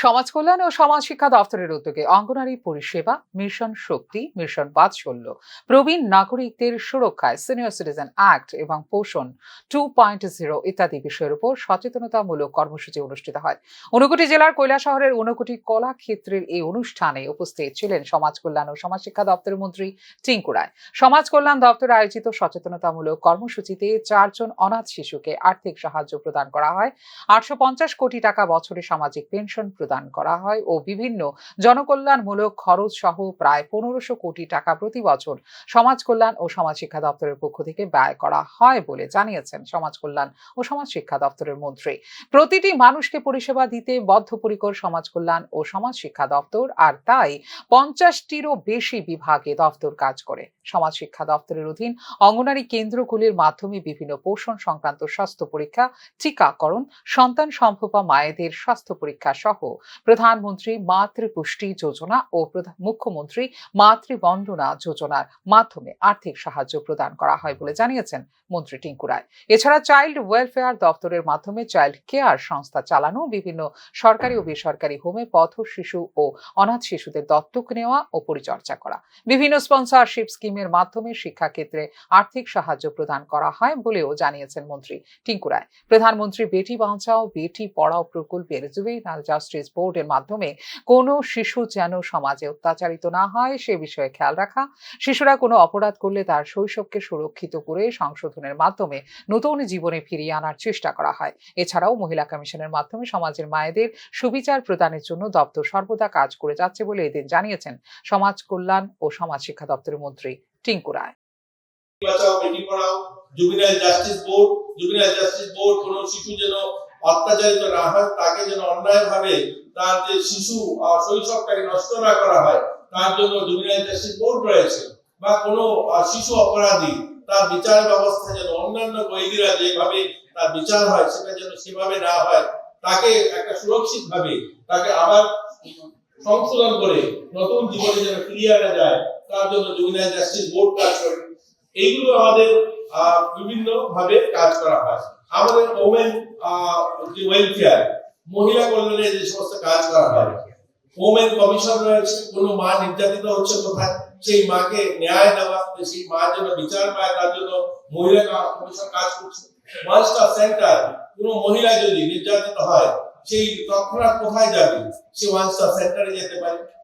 সমাজ কল্যাণ ও সমাজ শিক্ষা দপ্তরের উদ্যোগে অঙ্গনারী পরিষেবা, মিশন শক্তি, মিশন বাৎসল্য, প্রবীণ নাগরিকদের সুরক্ষায় সিনিয়র সিটিজেন অ্যাক্ট এবং পোষণ 2.0 ইত্যাদি বিষয়ের উপর সচেতনতামূলক কর্মসূচি অনুষ্ঠিত হয়। ঊনকোটি জেলার কৈলাসহরের ঊনকোটি কলাক্ষেত্রের এই অনুষ্ঠানে উপস্থিত ছিলেন সমাজ কল্যাণ ও সমাজ শিক্ষা দপ্তরের মন্ত্রী টিঙ্কু রায়। সমাজ কল্যাণ দপ্তরে আয়োজিত সচেতনতামূলক কর্মসূচিতে 4 জন অনাথ শিশুকে আর্থিক সাহায্য প্রদান করা হয়। 850 কোটি টাকা বছরে সামাজিক পেনশন প্রদান করা হয় ও বিভিন্ন জনকল্যাণমূলক খরচ সহ প্রায় 1500 কোটি টাকা প্রতি বছর সমাজ কল্যাণ ও সমাজ শিক্ষা দপ্তরের পক্ষ থেকে ব্যয় করা হয় বলে জানিয়েছেন সমাজ কল্যাণ ও সমাজ শিক্ষা দপ্তরের মন্ত্রী। প্রতিটি মানুষকে পরিষেবা দিতে বদ্ধপরিকর সমাজ কল্যাণ ও সমাজ শিক্ষা দপ্তর, আর তাই 50টিরও বেশি বিভাগে দপ্তর কাজ করে। সমাজ শিক্ষা দপ্তরের অধীন অঙ্গনারী কেন্দ্রগুলির মাধ্যমে বিভিন্ন পোষণ সংক্রান্ত স্বাস্থ্য পরীক্ষা, টিকাকরণ, সন্তান সম্ভবা মায়েদের স্বাস্থ্য পরীক্ষা সহ প্রধানমন্ত্রী মাতৃপুষ্টি যোজনা ও মুখ্যমন্ত্রী মাতৃবন্দনা যোজনার মাধ্যমে আর্থিক সাহায্য প্রদান করা হয় বলে জানিয়েছেন মন্ত্রী টিঙ্কু রায়। এছাড়া চাইল্ড ওয়েলফেয়ার দপ্তরের মাধ্যমে চাইল্ড কেয়ার সংস্থা চালানো, বিভিন্ন সরকারি ও বেসরকারি হোমে পথ শিশু ও অনাথ শিশুদের দত্তক নেওয়া ও পরিচর্যা করা, বিভিন্ন স্পন্সরশিপ স্কিমের মাধ্যমে শিক্ষাক্ষেত্রে আর্থিক সাহায্য প্রদান করা হয় বলেও জানিয়েছেন মন্ত্রী টিঙ্কু রায়। প্রধানমন্ত্রী বেটি বাঁচাও বেটি পড়াও প্রকল্পের জুভেনাইল জাস্টিস বোর্ডের মাধ্যমে কোনো শিশু যেন সমাজে অত্যাচারিত না হয় সে বিষয়ে খেয়াল রাখা, শিশুরা কোনো অপরাধ করলে তার শৈশবকে সুরক্ষিত করে সংশোধনের মাধ্যমে নতুন জীবনে ফিরিয়ে আনার চেষ্টা করা হয়। এছাড়াও মহিলা কমিশনের মাধ্যমে সমাজের মায়েদের সুবিচার প্রদানের জন্য দপ্তর সর্বদা কাজ করে যাচ্ছে বলে এদিন জানিয়েছেন সমাজ কল্যাণ ও সমাজ শিক্ষা দপ্তরের মন্ত্রী টিঙ্কু রায়। জুবিনাইল জাস্টিস বোর্ড কোন শিশু যেন অত্যাচারিত না হয়, তাকে যেন অন্যায়ভাবে তার যে শিশু শৈশবটাকে নষ্ট না করা হয়, তার জন্য জুবিনাইল জাস্টিস বোর্ড রয়েছে। বা কোনো শিশু অপরাধী তার বিচার ব্যবস্থা যেন অন্যান্য কয়েদিরা যেভাবে তার বিচার হয় সেটা যেন সেভাবে না হয়, তাকে একটা সুরক্ষিত ভাবে তাকে আবার সংশোধন করে নতুন জীবনে যেন ফিরিয়ে আনা যায়, তার জন্য জুবিনাইল জাস্টিস বোর্ড কাজ করে। এইগুলো আমাদের বিভিন্ন ভাবে কাজ করা হয়। আমাদের ওমেন ওয়েলফেয়ার, মহিলা কল্যাণে যে সমস্ত কাজ করা হয়, ওমেন কমিশন রয়েছে। কোনো মা নির্যাতিত হচ্ছে কোথায়, সেই মাকে ন্যায় দেওয়া, সেই মা যেন বিচার পায় তার জন্য মহিলা কমিশন কাজ করছে। ওয়ান স্টপ সেন্টার, কোনো মহিলা যদি নির্যাতিত হয় সেই তৎক্ষণাৎ কোথায় যাবে, সে ওয়ান স্টপ সেন্টারে যেতে পারে।